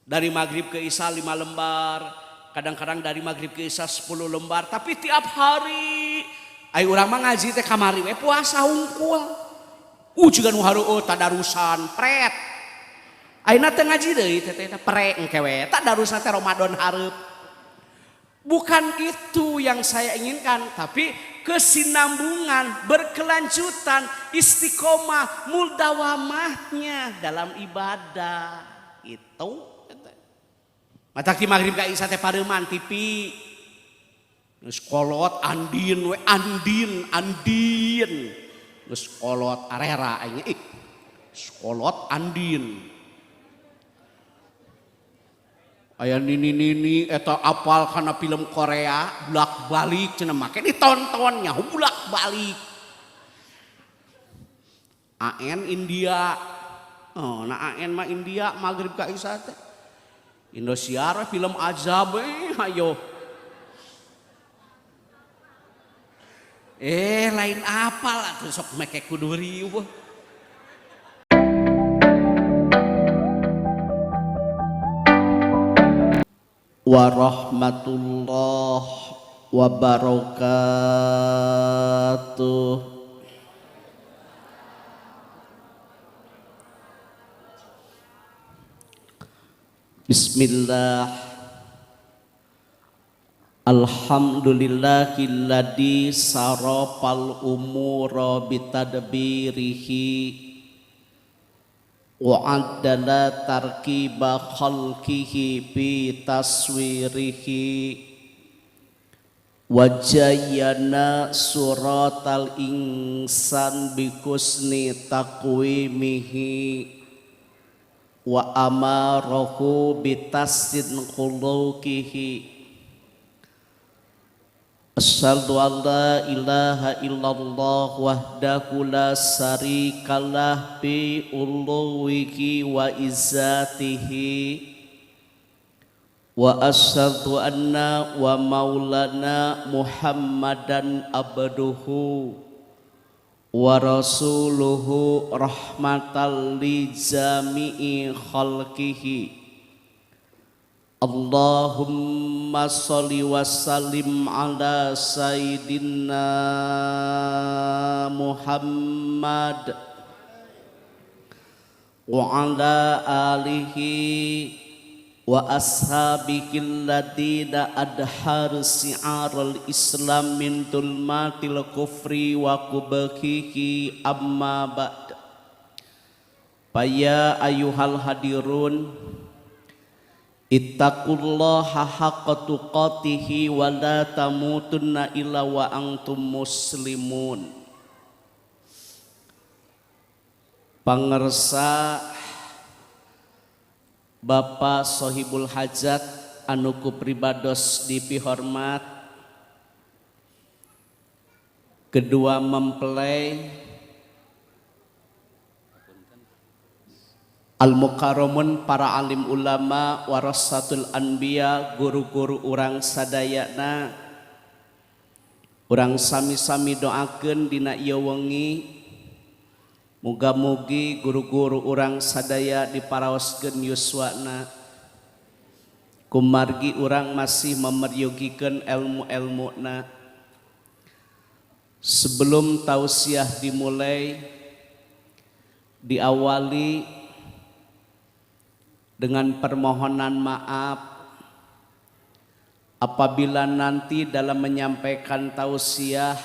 Dari maghrib ke isya 5 lembar, kadang-kadang dari maghrib ke isya 10 lembar. Tapi tiap hari ai urang mah ngaji teh kamari we puasa hungkul. Juga nu hareueut tadarusan pret. Ayeuna teh ngaji deui teh pre engke we tadarusan teh Ramadan hareup. Bukan itu yang saya inginkan, tapi kesinambungan, berkelanjutan, istiqomah, muldawamahnya dalam ibadah. Itu matak di maghrib ka isya teh pareuman TV geus kolot andin we andin geus kolot arera aing kolot andin aya nini eta apal kana film Korea bulak balik cenah make ditontonnya bulak balik AN India nah AN mah India maghrib ka isya teh Indosiar film azab ayo lain apal atuh sok make kudu riuh warahmatullahi wabarakatuh. Bismillah. Alhamdulillahilladzi sarafal umura bitadbirihi wa addala tarkiba khalqihi bi taswirihi wa jayyana suratal insan bi kusni taqwimihi wa amarahu bitasin khuluqihi. Asyhadu an la ilaha illallah wahdahu la syarikalah bi uluwihi wa izzatihi wa asyhadu anna wa maulana Muhammadan abduhu wa rasuluhu rahmatan li jami'i khalqihi. Allahumma sholli wa sallim ala sayyidina Muhammad wa ala alihi wa ashabihi alladina adhar si'aral islam min dulmatil kufri wa kubahihi amma ba'd. Faya ayuhal hadirun ittaqullaha haqqa tuqatihi wa la tamutunna illa wa antum muslimun. Pangersa Bapak Sohibul Hajat anu ku pribados dipihormat, kedua mempelai Al-Mukarramun para alim ulama warasatul anbiya guru-guru urang sadayana, urang sami-sami doakeun dina ieu wengi muga-mugi guru-guru urang sadaya diparaoskeun yuswana kumargi urang masih memeryogikeun ilmu-ilmuna. Sebelum tausiah dimulai, diawali dengan permohonan maaf apabila nanti dalam menyampaikan tausiah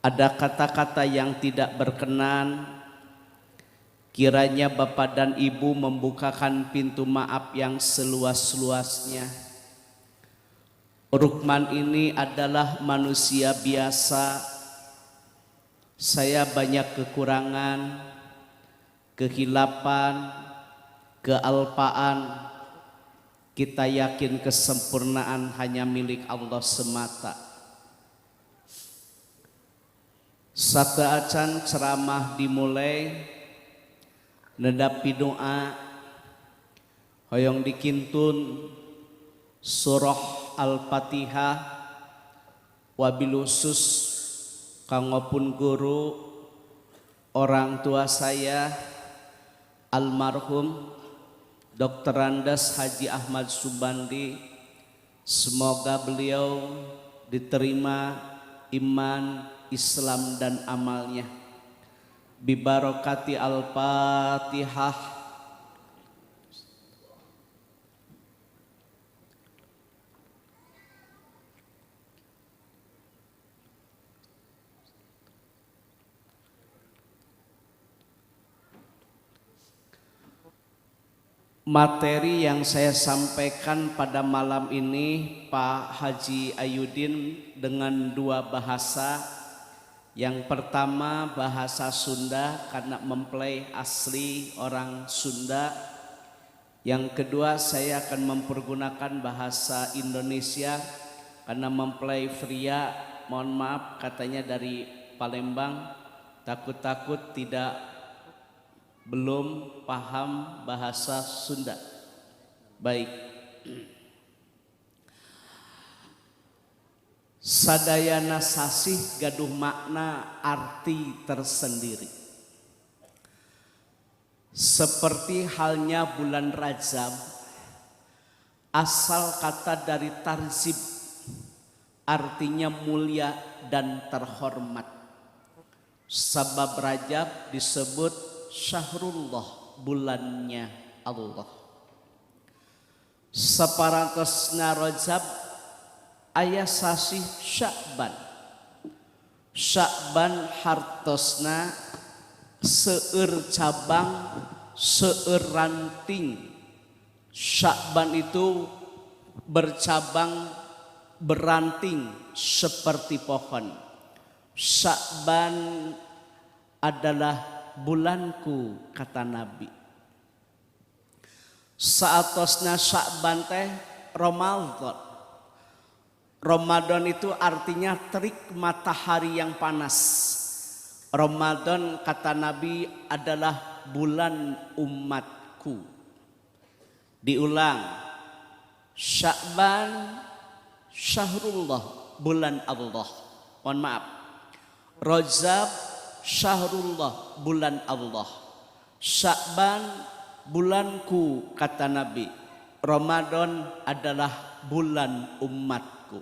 ada kata-kata yang tidak berkenan. Kiranya Bapak dan Ibu membukakan pintu maaf yang seluas-luasnya. Rukman ini adalah manusia biasa. Saya banyak kekurangan, kehilapan, kealpaan. Kita yakin kesempurnaan hanya milik Allah semata. Sakaacan ceramah dimulai, nedapi doa hoyong dikintun surah Al-Fatihah, wabil khusus kangopun guru orang tua saya almarhum Dr. Andes Haji Ahmad Subandi, semoga beliau diterima iman, Islam dan amalnya. Bibarokati Al-Fatihah. Materi yang saya sampaikan pada malam ini Pak Haji Ayudin dengan dua bahasa. Yang pertama bahasa Sunda karena mempelai asli orang Sunda. Yang kedua saya akan mempergunakan bahasa Indonesia karena mempelai pria, mohon maaf katanya dari Palembang, takut-takut belum paham bahasa Sunda. Baik. Sadayana sasih gaduh makna arti tersendiri. Seperti halnya bulan Rajab, asal kata dari tarzib, artinya mulia dan terhormat. Sebab Rajab disebut Syahrullah, bulannya Allah. Saparantosna Rajab aya sasih Sya'ban. Sya'ban hartosna seueur cabang, seueur ranting. Sya'ban itu bercabang, beranting seperti pohon. Sya'ban adalah bulanku, kata Nabi. Saatosna Sya'ban teh Ramadan. Ramadan itu artinya terik matahari yang panas. Ramadan kata Nabi adalah bulan umatku. Diulang. Sya'ban Syahrullah, bulan Allah. Mohon maaf. Rajab Syahrullah, bulan Allah. Sya'ban bulanku, kata Nabi. Ramadan adalah bulan umatku.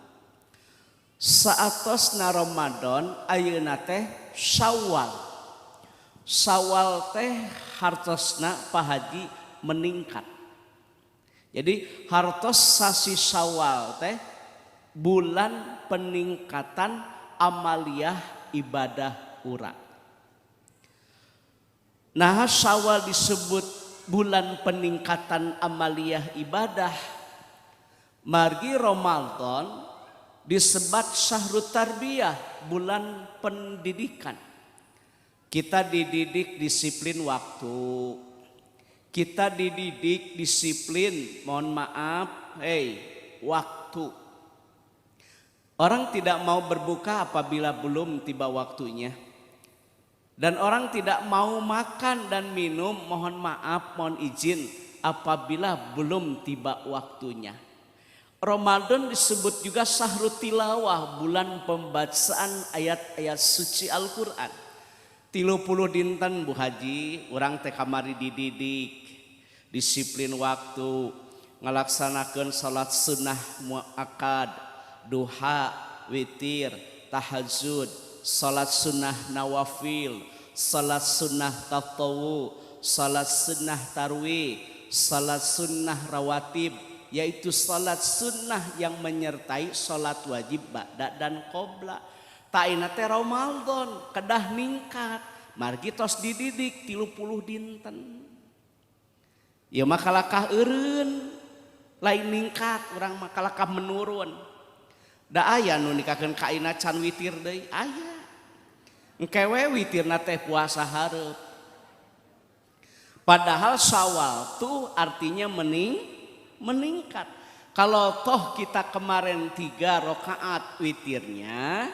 Saatosna Ramadan ayeuna teh Syawal. Syawal teh hartosna Pak Haji meningkat. Jadi hartos sasi Syawal teh bulan peningkatan amaliyah ibadah urang. Nah, Syawal disebut bulan peningkatan amaliyah ibadah. Margi Ramadan disebut Syahrut Tarbiyah, bulan pendidikan. Kita dididik disiplin waktu. Kita dididik disiplin, mohon maaf, waktu. Orang tidak mau berbuka apabila belum tiba waktunya. Dan orang tidak mau makan dan minum, mohon maaf, mohon izin, apabila belum tiba waktunya. Ramadan disebut juga Syahrul Tilawah, bulan pembacaan ayat-ayat suci Al-Quran. 30 dinten Bu Haji, orang teh kamari dididik, disiplin waktu, ngalaksanakeun salat sunnah muakkad, duha, witir, tahajud, salat sunnah nawafil, salat sunnah tatawu, salat sunnah tarwih, salat sunnah rawatib, yaitu salat sunnah yang menyertai salat wajib ba'da dan qobla. Taina teh Ramadan kedah ningkat, margi tos dididik 30 dinten. Ya makalakah eureun lain ningkat, urang makalakah menurun. Da aya nu nikakeun ka aina can witir deui, aya. Engkewe witirna teh puasa hareup. Padahal Syawal tuh artinya meningkat. Kalau toh kita kemarin 3 rakaat witirnya,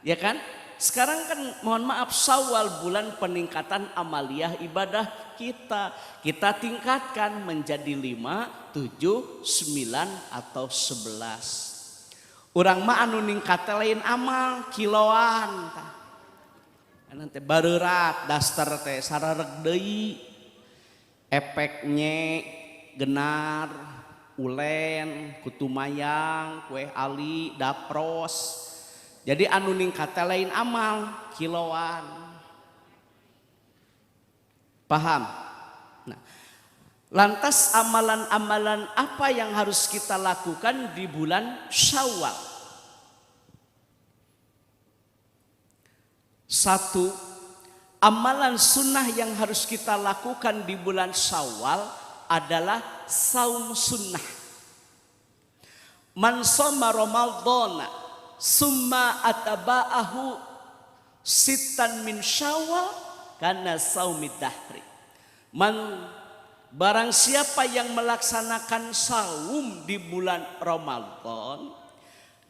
ya kan? Sekarang kan mohon maaf Syawal bulan peningkatan amaliyah ibadah kita. Kita tingkatkan menjadi 5, 7, 9 atau 11. Urang mah anu ningkat lain amal kiloan. Nanti bareurat daster teh sarareg deui. Efeknya genar, ulen, kutumayang, kue ali, dapros. Jadi anu ningkat lain amal, kiloan. Paham? Nah, lantas amalan-amalan apa yang harus kita lakukan di bulan Syawal? Satu, amalan sunnah yang harus kita lakukan di bulan Syawal adalah saum sunnah. Man shoma Ramadhana summa ataba'ahu sittan min Syawal kana saumid dahri. Barang siapa yang melaksanakan saum di bulan Ramadan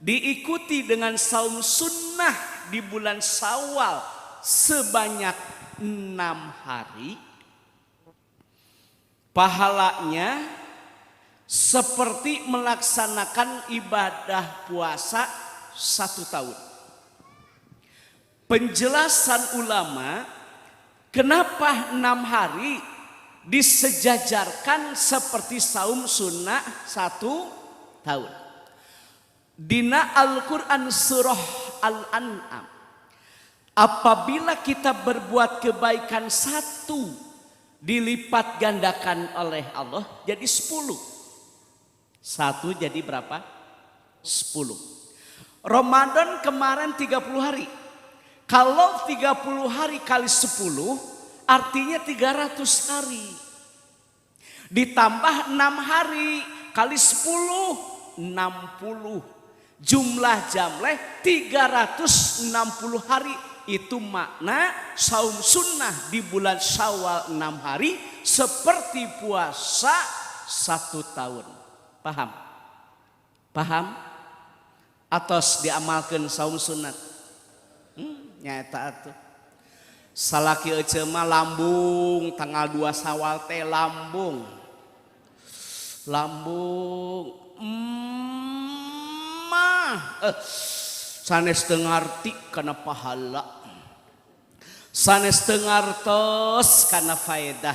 diikuti dengan saum sunnah di bulan Syawal sebanyak 6 hari, pahalanya seperti melaksanakan ibadah puasa 1 tahun. Penjelasan ulama kenapa 6 hari disejajarkan seperti saum sunnah 1 tahun. Dina Al-Quran surah Al-An'am, apabila kita berbuat kebaikan 1 dilipat gandakan oleh Allah jadi 10. 1 jadi berapa? 10. Ramadan kemarin 30 hari. Kalau 30 hari kali 10 artinya 300 hari. Ditambah 6 hari kali 10 60. Jumlah jamleh 360 hari. Itu makna saum sunnah di bulan Syawal 6 hari seperti puasa 1 tahun. Paham? Paham? Atos diamalkan saum sunat. Nyata atuh. Salaki ece mah lambung tanggal 2 Syawal teh lambung. Sanes teu ngarti kana pahala. Sanes teu ngartos kana faedah.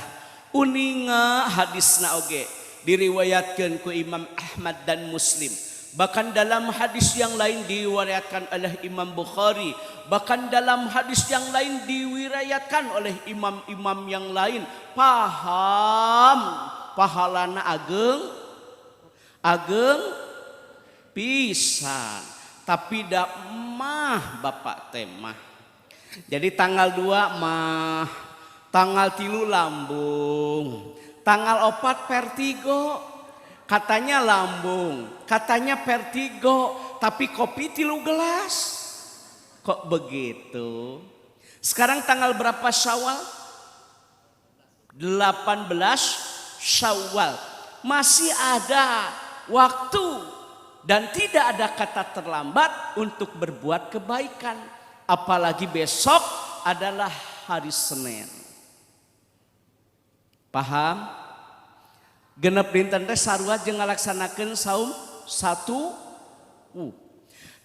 Uninga hadisna oge diriwayatkeun ku Imam Ahmad dan Muslim. Bahkan dalam hadis yang lain diriwayatkan oleh Imam Bukhari. Bahkan dalam hadis yang lain diriwayatkan oleh imam-imam yang lain. Paham pahalana ageng pisan. Tapi dak mah bapak temah. Jadi tanggal 2 mah, tanggal 3 lambung, tanggal 4 vertigo. Katanya lambung, katanya vertigo, tapi kopi 3 gelas. Kok begitu? Sekarang tanggal berapa Syawal? 18 Syawal. Masih ada waktu dan tidak ada kata terlambat untuk berbuat kebaikan. Apalagi besok adalah hari Senin. Paham? Genep dinten teh sarua jeung ngalaksanakeun saum 1.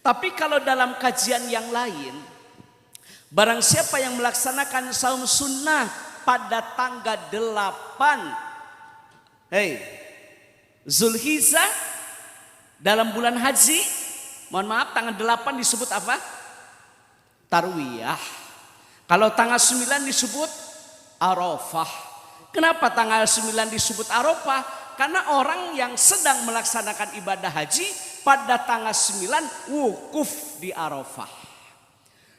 Tapi kalau dalam kajian yang lain, barang siapa yang melaksanakan saum sunnah pada tanggal 8 Zulhijjah dalam bulan haji, mohon maaf tanggal 8 disebut apa? Tarwiyah. Kalau tanggal 9 disebut Arafah. Kenapa tanggal 9 disebut Arafah? Karena orang yang sedang melaksanakan ibadah haji pada tanggal 9 wukuf di Arafah.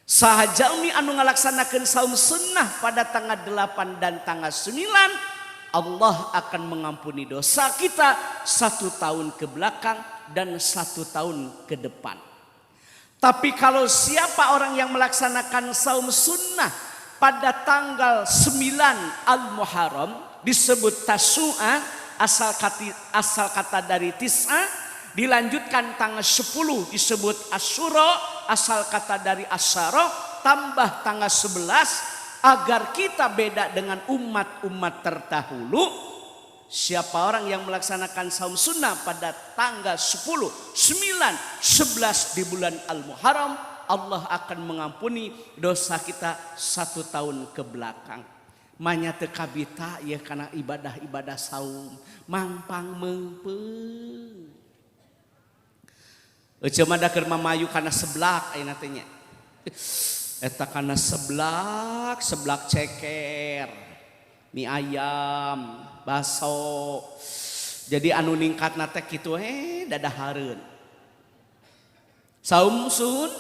Sahajaumi anu ngalaksanakeun saum sunnah pada tanggal 8 dan tanggal 9, Allah akan mengampuni dosa kita 1 tahun ke belakang dan 1 tahun ke depan. Tapi kalau siapa orang yang melaksanakan saum sunnah pada tanggal 9 Al-Muharram disebut Tasu'a, asal kata dari Tis'a, dilanjutkan tanggal 10 disebut Asyura, asal kata dari Asyara, tambah tanggal 11 agar kita beda dengan umat-umat terdahulu. Siapa orang yang melaksanakan saum sunnah pada tanggal 10, 9, 11 di bulan Al-Muharram, Allah akan mengampuni dosa kita 1 tahun ke belakang. Manya teu kabita ya kana ibadah-ibadah saum mangpang meungpeung. Ece mah da keur mamayu kana seblak ayeuna teh nya. Eta kana seblak ceker, mie ayam, baso. Jadi anu ningkatna teh kitu dadahareun. Saum sun.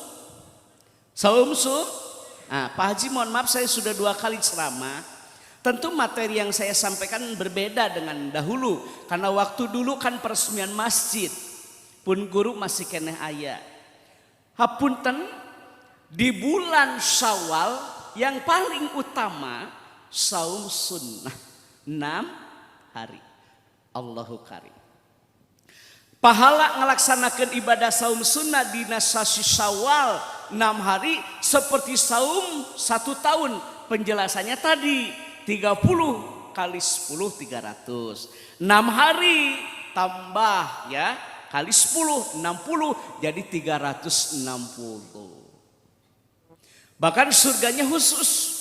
Nah, Pak Haji mohon maaf saya sudah 2 kali ceramah. Tentu materi yang saya sampaikan berbeda dengan dahulu. Karena waktu dulu kan peresmian masjid. Pun guru masih keneh aya. Hapunten di bulan Syawal yang paling utama saum sunnah 6 hari. Allahu karim. Pahala ngelaksanakan ibadah saum sunnah di sasi Syawal 6 hari seperti saum 1 tahun. Penjelasannya tadi 30 kali 10 300. 6 hari tambah ya kali 10 60 jadi 360. Bahkan surganya khusus.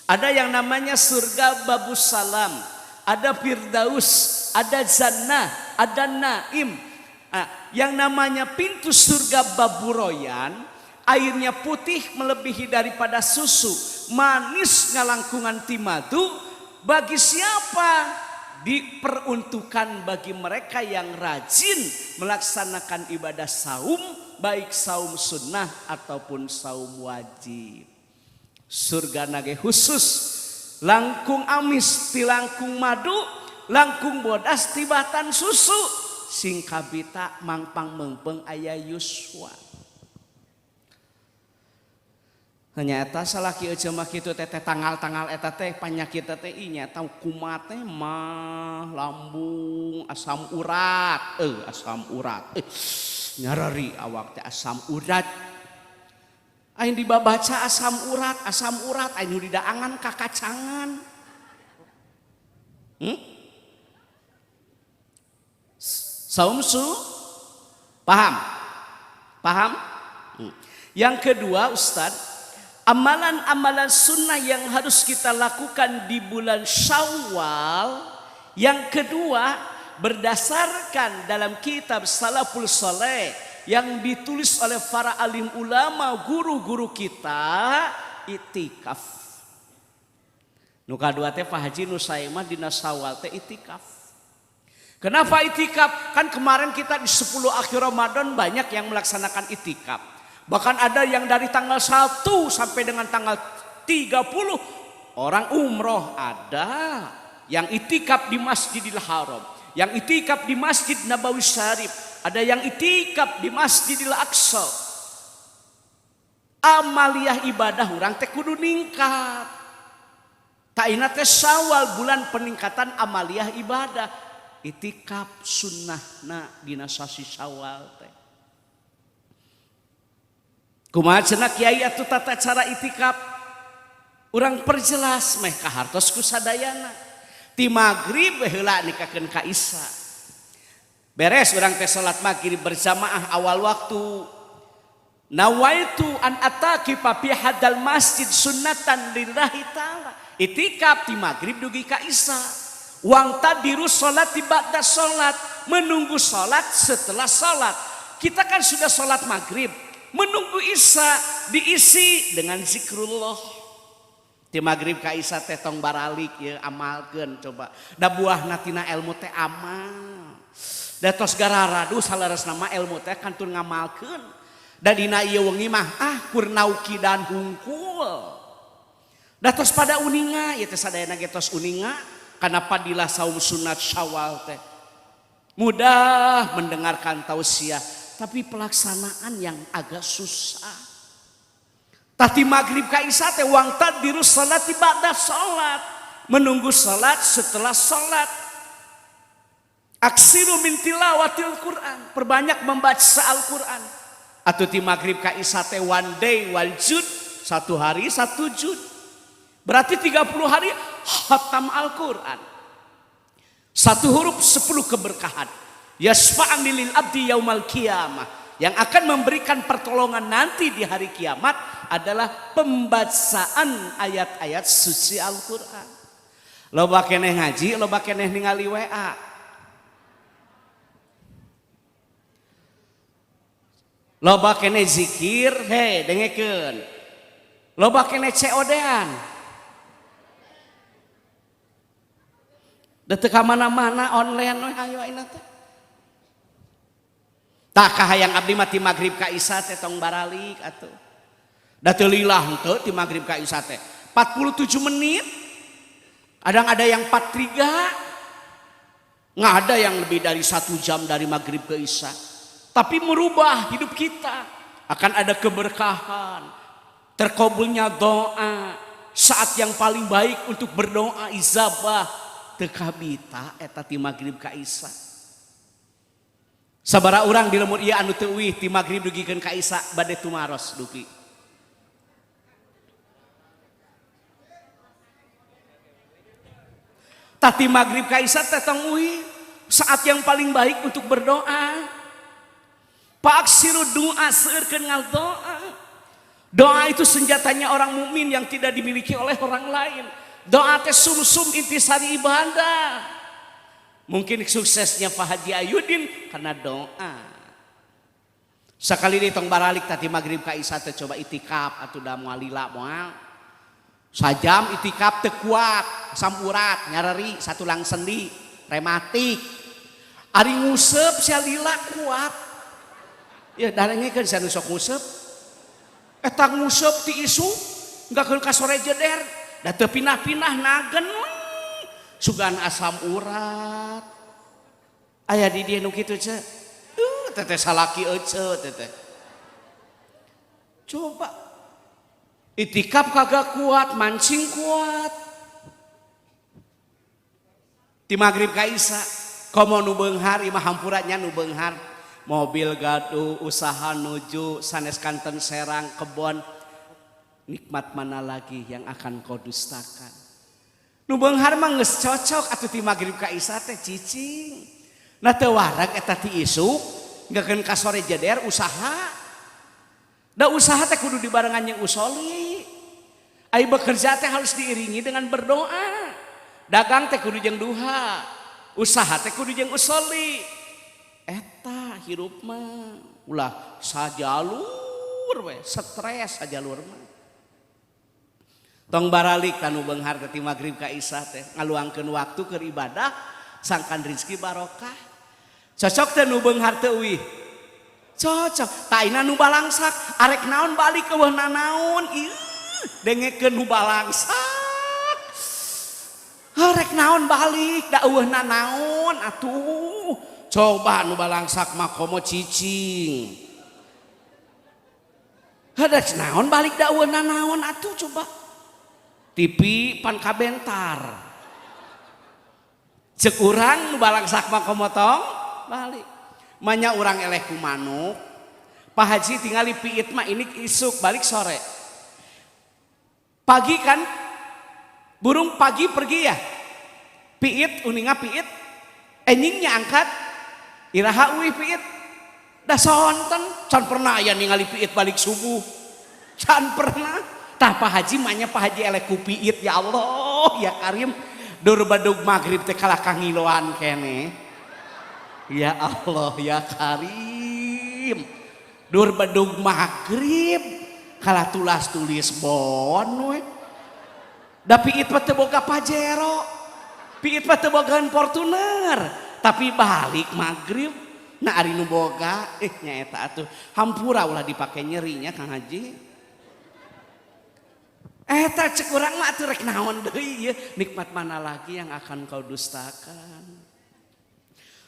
Ada yang namanya surga Babus Salam, ada Firdaus, ada Jannah, ada Naim. Nah, yang namanya pintu surga Baburoyan, airnya putih melebihi daripada susu, manis ngalangkungan timadu. Bagi siapa? Diperuntukkan bagi mereka yang rajin melaksanakan ibadah saum, baik saum sunnah ataupun saum wajib. Surga nage khusus, langkung amis ti langkung madu, langkung bodas tibatan susu, sing kabita mangpang meungpeung aya yuswa. Hanya eta salaki ece mah kitu teh tanggal-tanggal eta teh panyakit teh inya tau kumat teh mah lambung asam urat nyarari awak teh asam urat aing dibabaca asam urat aing nu didaangan kakacangan saumsu paham yang kedua Ustadz, amalan-amalan sunnah yang harus kita lakukan di bulan Syawal. Yang kedua, berdasarkan dalam kitab Salaful Saleh yang ditulis oleh para alim ulama, guru-guru kita, itikaf. Nu kadua teh Pak Haji nu sae mah dina Syawal teh itikaf. Kenapa itikaf? Kan kemarin kita di 10 akhir Ramadan banyak yang melaksanakan itikaf. Bahkan ada yang dari tanggal 1 sampai dengan tanggal 30 orang umroh. Ada yang itikaf di Masjidil Haram, yang itikaf di Masjid Nabawi Syarif, ada yang itikaf di Masjidil Aqsa. Amaliyah ibadah urang teh kudu ningkat. Taina teh Syawal bulan peningkatan amaliyah ibadah. Itikaf sunnahna dina sasi Syawal teh. Kumaha cenah kiai atuh tata cara itikaf? Urang perjelas meh kahartos ku sadayana. Ti magrib heula nikakeun ka isya. Beres urang teh salat magrib berjamaah awal waktu. Nawaitu an ataqifa fi hadal masjid sunnatan lillahi taala. Itikaf ti magrib dugi ka isya. Wang tadiru salat ba'da salat, menunggu salat setelah salat. Kita kan sudah salat magrib. Menunggu isya diisi dengan zikrullah. Di magrib ka isya teh tong baralik ya amalkeun coba. Da buahna tina ilmu teh amal. Da tos gararadu salaresna mah ilmu teh kantun ngamalkeun. Da dina ieu wengi mah kurnauki dan hungkul. Da tos pada uninga ieu teh sadayana ge tos uninga kana padilah saum sunat Syawal teh. Mudah mendengarkan tausiah tapi pelaksanaan yang agak susah. Tati magrib ka isya teh wang tadiru salat ba'da salat, menunggu salat setelah salat. Aksiru min tilawatil Quran, perbanyak membaca Al-Quran. Atau ti magrib ka isya teh one day wal jud, 1 hari 1 jud. Berarti 30 hari khatam Al-Quran. 1 huruf 10 keberkahan. Yasfa'an lil abdi yaumal qiyamah, yang akan memberikan pertolongan nanti di hari kiamat adalah pembacaan ayat-ayat suci Al-Quran. Loba keneh ngaji, loba keneh ningali WA. Loba keneh zikir, hei dengekeun. Loba keneh COD-an. Da teu ka mana-mana online we hayu ayeuna teh. Tah kahayang abdi mah ti magrib ka isya teh tong baralik atuh. Da teu lilah henteu ti magrib ka isya teh 47 menit. Kadang ada yang 43, nggak ada yang lebih dari 1 jam dari maghrib ke isya. Tapi merubah hidup kita, akan ada keberkahan, terkabulnya doa, saat yang paling baik untuk berdoa izabah tekabita eta ti maghrib ka isya. Sabara urang di lemur ieu anu teu euih ti maghrib dugikeun ka isya bade tumaros dupi. Tati maghrib ka isya teh tong euih saat yang paling baik untuk berdoa. Paksiru doa seueurkeun ngaldoa. Doa itu senjatanya orang mukmin yang tidak dimiliki oleh orang lain. Doa teh sumsum intisari ibadah. Mungkin suksesnya Pak Haji Ayudin karena doa. Sekali deui tong baralik tati maghrib ka isya teh coba itikaf atuh da moal lila moal. Sajam itikaf teu kuat, asam urat, nyareri, satulang sendi, rematik. Ari nguseup sia lila kuat. Ya darengekeun sia nu sok nguseup. Eta nguseup ti isu enggakeun ka sore jeder, da teu pinah-pinah nagen. Sugan asam urat. Aya di dieu nu kitu ce. Teteh salaki ece teteh. Coba itikaf kagak kuat, mancing kuat. Ti magrib ka isya, komo nu beunghar imah hampurannya nu beunghar. Mobil gaduh, usaha nuju, sanes kanten serang, kebon. Nikmat mana lagi yang akan kau dustakan? Nu beunghar mah geus cocok atuh ti magrib ka isya teh cicing. Na teu wareg eta ti isuk, enggakeun ka sore jeder usaha. Da usaha teh kudu dibarengan jeung usoli. Ai bekerja teh harus diiringi dengan berdoa. Dagang teh kudu jeung duha. Usaha teh kudu jeung usoli. Eta hirup mah ulah sajalur we, stres sajalur mah. Tong baralik kanu beunghar ti magrib ka isya teh ngaluangkeun waktu keur ibadah sangkan rezeki barokah. Cocok teh nu beunghar teu euih. Cocok, taina nu balangsak, arek naon balik ke wah nanaon, dengekeun nu balangsak, arek naon balik, da wah nanaon, atuh, coba nu balangsak mah komo cicing, arek naon balik da wah nanaon, atuh coba, tipi pan kabentar, cek urang nu balangsak mah komo tong balik. Manya orang eleh ku manuk, Pak Haji tinggali piit mah ini isuk balik sore. Pagi kan, burung pagi pergi ya, piit uninga piit, enyingnya angkat, iraha uih piit, dah sonten, can pernah ya ningali piit balik subuh, can pernah. Tah Pak Haji manya Pak Haji eleh ku piit ya Allah ya Karim, dur badug magrib teh kalah kangiloan kene. Ya Allah ya Karim, dur bedug magrib kalah tulas tulis bon we. Da piit teh boga Pajero, piit teh bogaan Fortuner, tapi balik magrib na ari nu boga nyaeta atuh hampura ulah dipake nyerinya Kang Haji. Eta cek urang mah atuh rek naon deui ieu, nikmat mana lagi yang akan kau dustakan?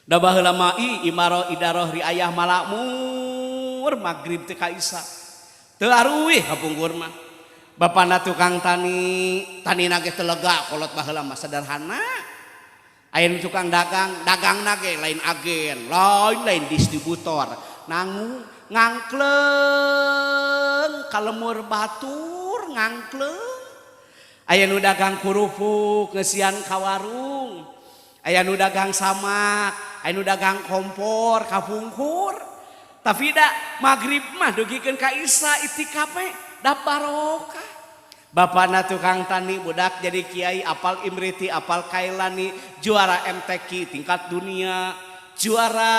Da baheula mah imaro idaroh riayah malakmur magrib teh ka isya. Teu aruih kapungkur mah. Bapana tukang tanina ge teu lega kolot baheula mah sederhana. Aya nu tukang dagangna ge lain agen, lain distributor. Nangu ngangkleng ka lemur batur ngangkleng. Aya nu dagang kurupuk ngeusian ka warung. Aya nu dagang samak, aya nu dagang kompor, kapungkur. Tapi da magrib mah dugikeun ka isya itikaf da barokah. Bapakna tukang tani, budak jadi kiai, apal Imriti, apal Kailani, juara MTQ tingkat dunia, juara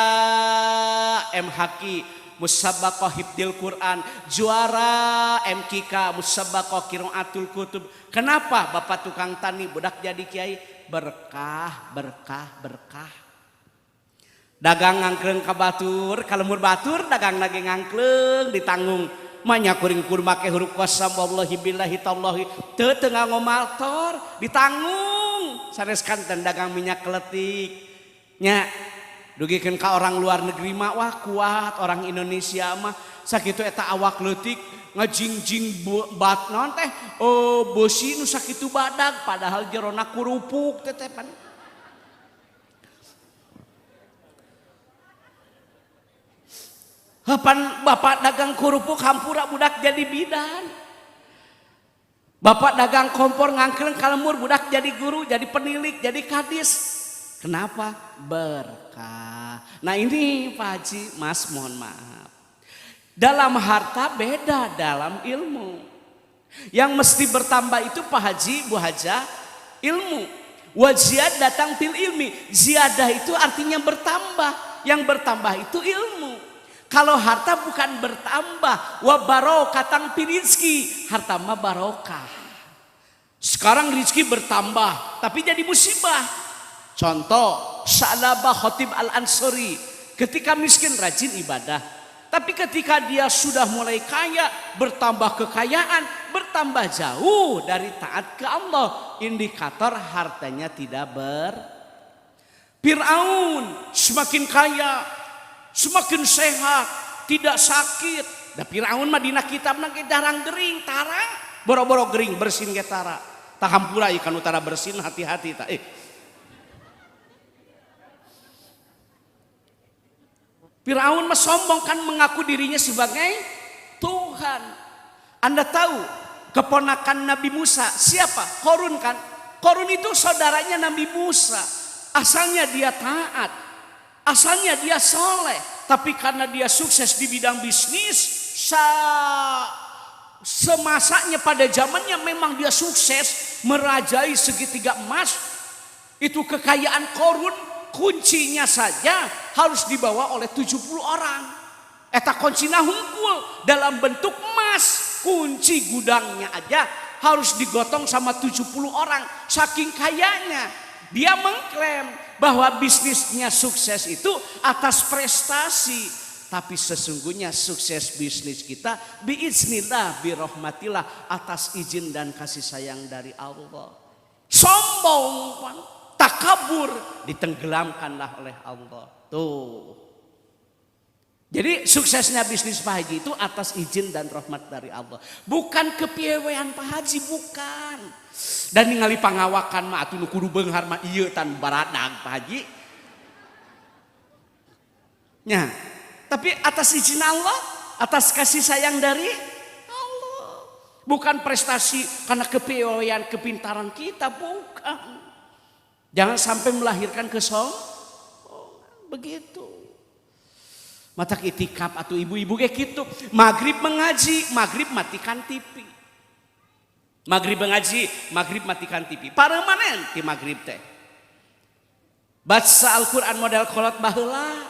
MHQ Musabaqah Hifdzil Quran, juara MKK Musabaqah Qiraatul Kutub. Kenapa bapak tukang tani, budak jadi kiai? Berkah, berkah, berkah. Dagang ngangkleng ka batur, kalemur batur dagang lagi ngangkleng ditanggung. Manya kuring kurma ke huruf qasam wallahi billahi tallahi teu tengah ngomaltor ditanggung. Saneskan dagang minyak keletik nya dugikeun ka orang luar negeri mah wah kuat, orang Indonesia mah sakitu eta awak leutik ngajingjing bat naon teh beusi nu sakitu badag padahal jerona kurupuk teh pan. Hapan bapak dagang kurupuk hampura budak jadi bidan. Bapak dagang kompor ngangkleng kalemur budak jadi guru, jadi penilik, jadi kadis. Kenapa? Berkah. Nah ini Pak Haji, Mas mohon maaf. Dalam harta beda dalam ilmu. Yang mesti bertambah itu Pak Haji, Bu Haja, ilmu. Waziyad datang fil ilmi. Ziyadah itu artinya bertambah. Yang bertambah itu ilmu. Kalau harta bukan bertambah, wa barokatan fi rizki, harta mah barokah. Sekarang rizki bertambah, tapi jadi musibah. Contoh, Sa'labah Khatib Al-Ansori, ketika miskin rajin ibadah, tapi ketika dia sudah mulai kaya, bertambah kekayaan, bertambah jauh dari taat ke Allah, indikator hartanya tidak Fir'aun semakin kaya, semakin sehat, tidak sakit. Da Firaun mah dina kitab nage jarang gering, tarang, boro-boro gering bersin ge tara. Tah hampura ikan utara bersin hati-hati tah. Firaun mah sombong kan mengaku dirinya sebagai Tuhan. Anda tahu keponakan Nabi Musa siapa? Korun kan? Korun itu saudaranya Nabi Musa. Asalnya dia taat. Asalnya dia soleh, tapi karena dia sukses di bidang bisnis, semasanya pada zamannya memang dia sukses merajai segitiga emas. Itu kekayaan Korun, kuncinya saja harus dibawa oleh 70 orang. Eta kuncinya hungkul dalam bentuk emas, kunci gudangnya aja harus digotong sama 70 orang, saking kayanya. Dia mengklaim bahwa bisnisnya sukses itu atas prestasi. Tapi sesungguhnya sukses bisnis kita biiznillah birahmatillah atas izin dan kasih sayang dari Allah. Sombong, takabur ditenggelamkanlah oleh Allah. Tuh. Jadi suksesnya bisnis Pak Haji itu atas izin dan rahmat dari Allah. Bukan kepiawean Pak Haji, bukan. Dan ningali pangawakan mah atuh nu kudu beunghar mah ieu tan baradag Pak Haji. Nya, tapi atas izin Allah, atas kasih sayang dari Allah. Bukan prestasi karena kepiawean kepintaran kita, bukan. Jangan sampai melahirkan kesombongan begitu. Matak itikaf atau ibu-ibu kayak gitu. Maghrib mengaji, maghrib matikan TV. Maghrib mengaji, maghrib matikan TV. Paremanen ti maghrib teh. Baca Al-Quran model kolot baheula.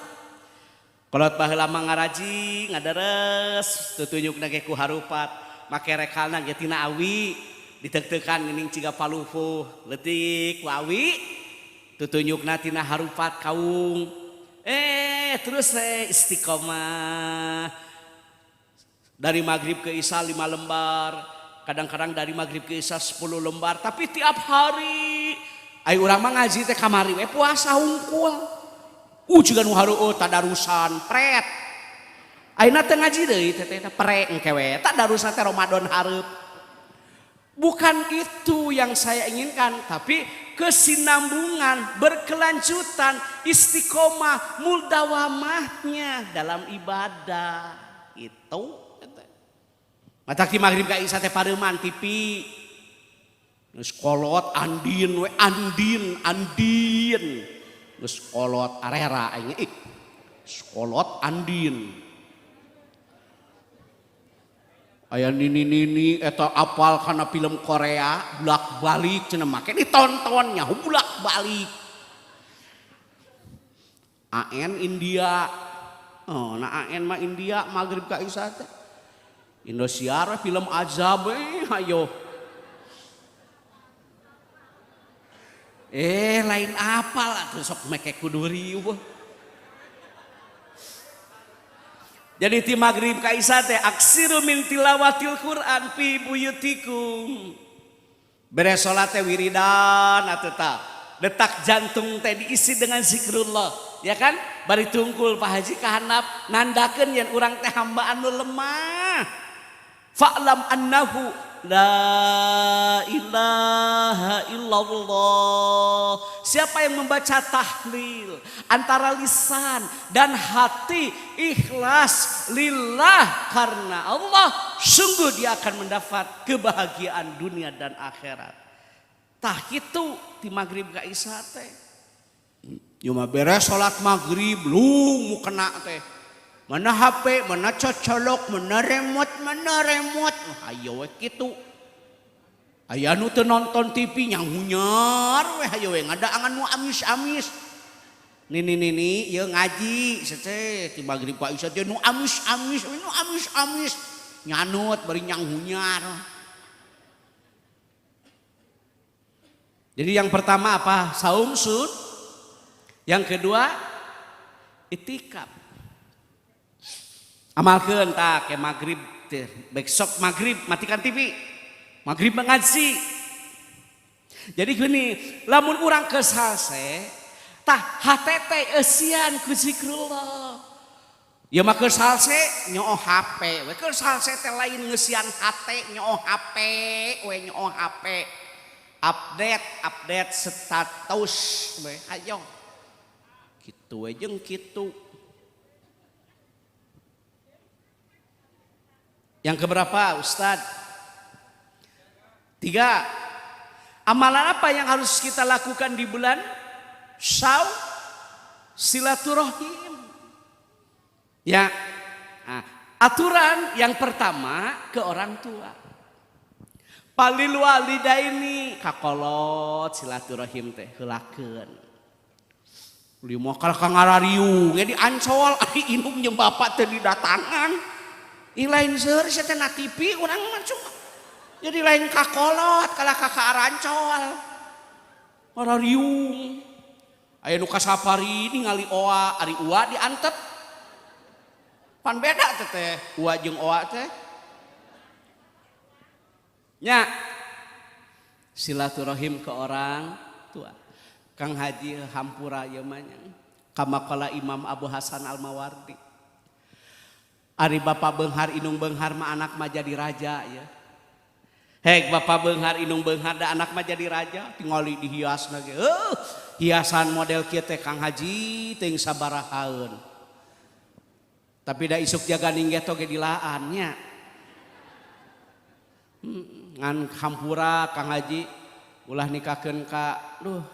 Kolot baheula mangaraji, ngadares, tutunjuk nage ku harupat. Make rekalna ge tina awi, ditek-tekan geuning ciga palufuh, leutik ku awi. Tutunjukna tina harupat kaung. Terus istiqomah dari maghrib ke isya 5 lembar, kadang-kadang dari maghrib ke isya 10 lembar, tapi tiap hari ai urang mah ngaji teh kamari we puasa hungkul. Juga nu hareueut tadarusan pret. Ayeuna teh ngaji deui teh pre engke we tadarusan teh Ramadan hareup. Bukan itu yang saya inginkan, tapi kesinambungan, berkelanjutan, istiqomah, muldawamahnya dalam ibadah. Itu. Matak di maghrib ka isya teh pareuman TV. Geus kolot andin we andin. Geus kolot arera aing kolot andin. aya nini eta apal kana film Korea bulak-balik cenah make ditontonnya bulak-balik. AN India. Oh, nah AN mah India magrib ka isya teh. Indosiar film azab hayo. Lain apal atuh sok make kudu riuh. Jadi ti magrib ka isya teh aksiru min tilawatil Quran fi buyutikum. Beres salat teh wiridan atuh tah. Detak jantung teh diisi dengan zikrullah, ya kan? Bari tungkul Pak Haji kahandap nandakeun yen urang teh hamba anu lemah. Fa'lam annahu la ilaha illallah. Siapa yang membaca tahlil antara lisan dan hati ikhlas lillah karena Allah, sungguh dia akan mendapat kebahagiaan dunia dan akhirat. Tah kitu ti magrib ka isya teh. Cuma beres salat magrib lu kena teh. Mana HP, mana cocolok, mana remote, ayo we kitu. Aya nu teu nonton TV nya hunyar we hayo we ngadaangan nu amis-amis. Nini ieu ngaji teh ti magrib ka isya teh nu amis-amis, nyanut bari nyang hunyar. Jadi yang pertama apa? Saum sun. Yang kedua itikaf. Amalkeun tah ke magrib teh. Besok magrib matikan TV. Magrib ngaji. Jadi gini, lamun urang geus hase tah hate teh eusian ku zikrullah. Ya mah geus hase nyooh HP. We geus hase teh lain ngeusian hate nyooh HP, we nyooh HP. Update status we ayo kitu we jeung kitu. Yang keberapa Ustad? 3. Amalan apa yang harus kita lakukan di bulan Syawal? Silaturahim. Ya. Nah, aturan yang pertama ke orang tua. Palil walidaini kakolot silaturahim teh heulakeun. Liu moal ka ngarariung ge di Ancol ari indung jeung bapak teh didatangan. Ih lain seueur sia teh na TV urang mah cuma. Jadi lain kakolot kala ka Arancol. Ngarariung. Aya nu ka safari ningali oa ari ua diantep. Pan beda teh ua jeung oa teh. Nya silaturahim ke orang tua. Kang Haji hampura ieu mah kamakala Imam Abu Hasan Al-Mawardi. Ari Bapak Beunghar Inung Beunghar mah anak mah jadi raja ya. Hek Bapak Beunghar Inung Beunghar da anak mah jadi raja, tingali dihiasna ge. Hiasan model kieu teh Kang Haji teuing sabarahaeun. Tapi da isuk jaga ningget oge dilaan nya. Ngan hampura Kang Haji ulah nikahkeun ka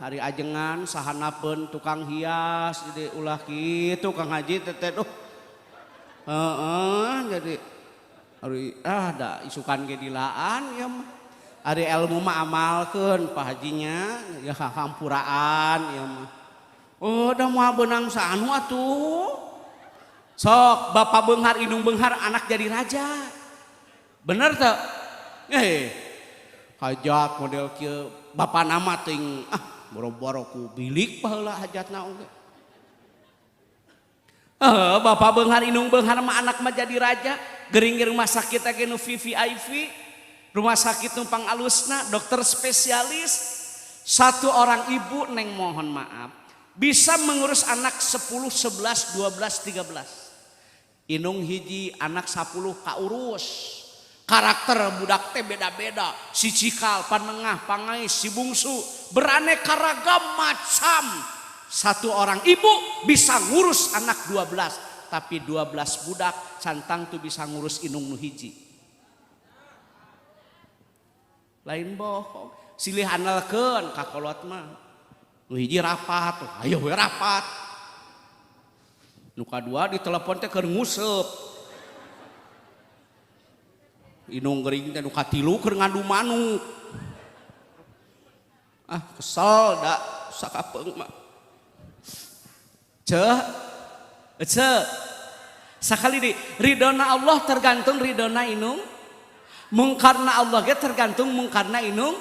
hari ajengan sahanapeun tukang hias jadi ulah kitu Kang Haji teh jadi ari da isukan ge dilaan ya mah ari ilmu mah amalkeun Pak Hajinya ya hampuraan ya mah da moal beunang saanu atuh sok Bapak Beunghar Inung Beunghar anak jadi raja bener teu hajat model kieu bapak nama ting boro-boro ku bilik baheula hajatna oge. Bapak Beunghar Inung Beunghar mah anak mah jadi raja, gering rumah sakit age nu VVIP, rumah sakit numpang alusna, dokter spesialis. Satu orang ibu neng mohon maaf bisa mengurus anak 10, 11, 12, 13. Inung hiji anak 10 kaurus. Karakter budak teh beda-beda, si cikal, panengah, pangais, si bungsu, beraneka ragam macam. Satu orang ibu bisa ngurus anak 12, tapi 12 budak cantang tuh bisa ngurus inung nu hiji. Lain bohong, silih andalkeun kakolot mah. Nu hiji rapat, ayo we rapat. Nu kadua ditelepon teh keur nguseup. inung gering teh nu katilu keur ngadu manuk. Ah kesel da sakapeung mah. Sakali di ridona Allah tergantung ridona inung, mungkarna Allah ge tergantung mungkarna inung.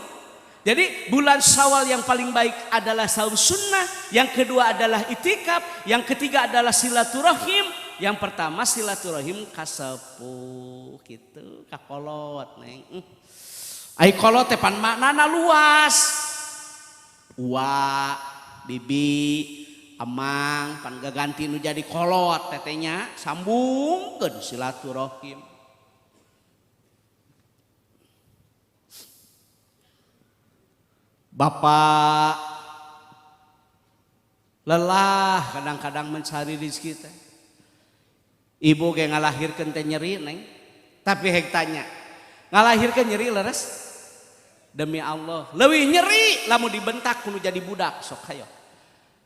Jadi bulan Syawal yang paling baik adalah saum sunnah, yang kedua adalah itikaf, yang ketiga adalah silaturahim. Yang pertama silaturahim kasepuh gitu, kakolot neng. Ai kolot teh pan maknana luas. Wa, bibi, amang pan gaganti nu jadi kolot tetenya sambungkeun silaturahim. Bapak lelah kadang-kadang mencari rezeki teh. Ibu ge ngalahirkeun teh nyeri neng. Tapi hek tanya, ngalahirkeun nyeri leres? Demi Allah, leuwih nyeri lamun dibentak kudu jadi budak sok hayo.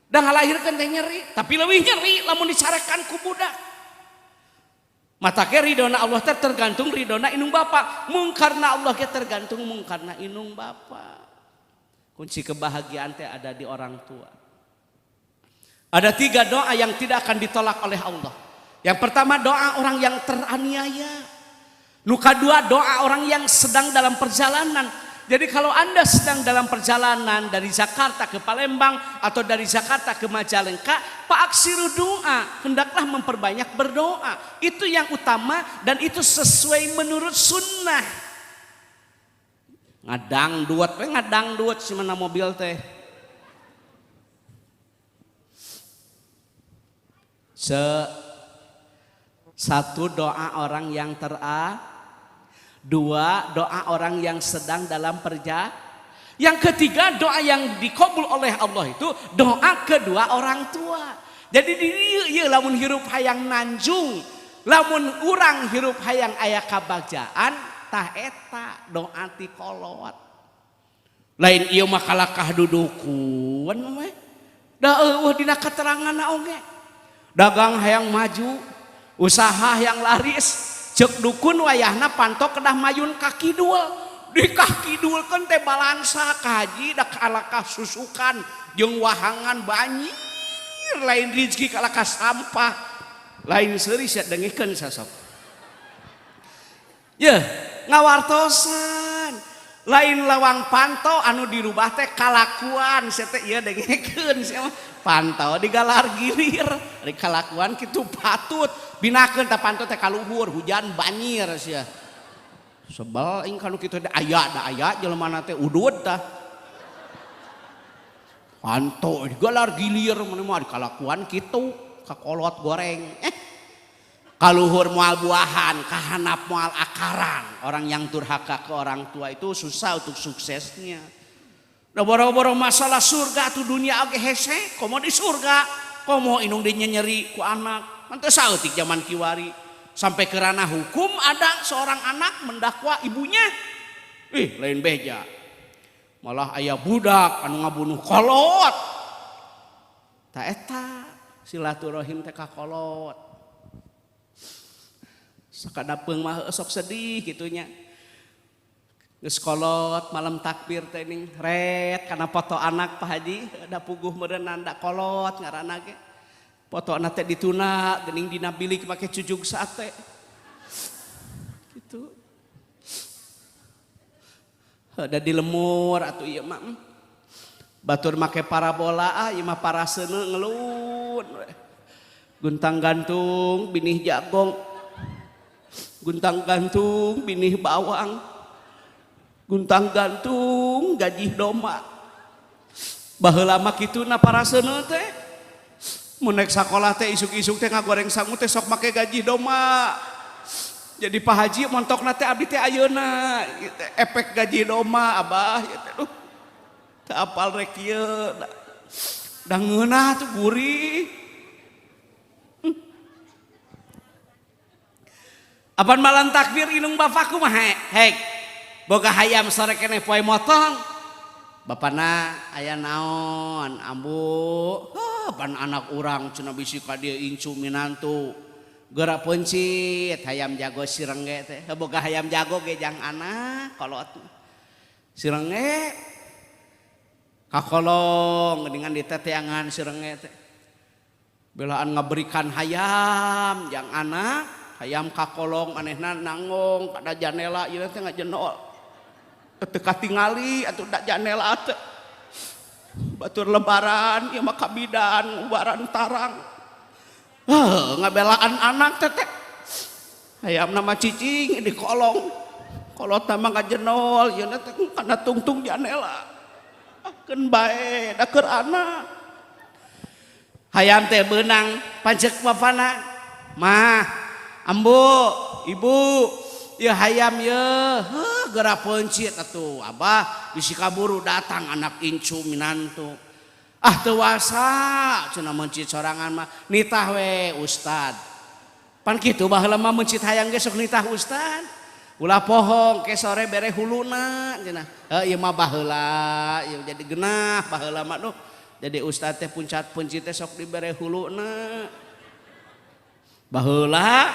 Da ngalahirkeun teh nyeri, tapi leuwih nyeri lamun dicarekan ku budak. Mata ke ridona Allah teh tergantung ridona inung bapak. Mungkarna Allah ge tergantung mungkarna inung bapak. Kunci kebahagiaan teh ada di orang tua. Ada 3 doa yang tidak akan ditolak oleh Allah. Yang pertama doa orang yang teraniaya. Nuka 2 doa orang yang sedang dalam perjalanan. Jadi kalau Anda sedang dalam perjalanan dari Jakarta ke Palembang atau dari Jakarta ke Majalengka, Pak aksiru doa, hendaklah memperbanyak berdoa. Itu yang utama dan itu sesuai menurut sunnah. Ngadang duet si mana mobil teh. Satu doa orang yang 2 doa orang yang sedang dalam perjalanan. Yang ketiga doa yang dikabul oleh Allah itu doa kedua orang tua. Jadi ieu lamun hirup hayang nanjung, lamun urang hirup hayang aya kabagjaan, tah eta doa ti kolot. Lain ieu mah kalakah dudukuan mah. Da eueuh dina keteranganna oge. Dagang hayang maju, usaha yang laris, cek dukun wayahna pantok kedah mayun kaki dul. Di kaki dul kan teh balansa kaji da kalakah susukan jeung wahangan banjir. Lain rezeki kalakah sampah. Lain seuri sia dengikeun sasok. Ye, ngawartosan lain lawang pantau anu dirubah teh kalakuan sia teh ieu dengekeun sia pantau digalar gilir ari kalakuan kitu patut binakeun teh pantau teh kaluhur hujan banjir sia sebel ing kanu kitu teh aya jelema teh udud tah pantau digalar gilir mun mah di kalakuan kitu kakolot goreng kaluhur moal buahan, kahanap moal akaran. Orang yang durhaka ke orang tua itu susah untuk suksesnya. Nah boro-boro masalah surga tuh dunia oge hese, komo di surga, komo inung dinya nyeri ku anak. Manteu saeutik zaman kiwari. Sampai ke ranah hukum ada seorang anak mendakwa ibunya. Lain beja. Malah aya budak anu ngabunuh kolot. Ta eta silaturahim teh ka kolot. Sakadapeung mah sok sedih gitunya. Geus kolot malam takbir teh ning ret kana foto anak Pak Haji da puguh meureunna da kolot ngaranna ge. Foto anak teh dituna geuning dina bilik make cujug sate. Gitu. Ada di lemur atuh ieu mah. Batur make parabola ieu mah paraseuneu ngeluun. Guntang gantung binih jagong. Guntang gantung binih bawang, guntang gantung gaji domba. Baheula mah kituna paraseuneu teh. Mun naik sakola teh isuk-isuk teh ngagoreng sangu teh sok make gaji domba. Jadi Pak Haji montokna teh abdi teh ayeuna efek gaji domba abah ya teh. Teu apal rek ieu. Da ngeunah tuh gurih. Apan malam takbir inung bapakku mah hek boga hayam sore keneh poe motong bapana aya naon ambu pan anak urang cenah bisi ka dieu incu minantu gerak pencit hayam jago sirengge teh boga hayam jago ge jang anak kolot sirengge kakolong dengan diteteangan sirengge teh belaan ngaberikan hayam jang anak hayam kakolong manehna nangong kada janela ieu teh ngajenol teu katingali atuh da janela teh batur lebaran ieu mah kabidan ubaran tarang ngabelaan anak teh hayam nama cicing di kolong kolot nama ngajenol ieu teh kana tungtung janela akeun bae da keur anak hayam teh beunang pancek bapana mah ambu ibu ieu hayam ieu geura peuncit atuh abah bisi kaburu datang anak incu minantu teu wasa cenah mencit sorangan mah nitah we ustad pan kitu baheula mah mencit hayang ge sok nitah ustad ulah pohong ke sore bere huluna cenah ieu mah baheula ieu jadi genah baheula mah duh jadi ustad teh puncat pencit teh sok dibere huluna baheula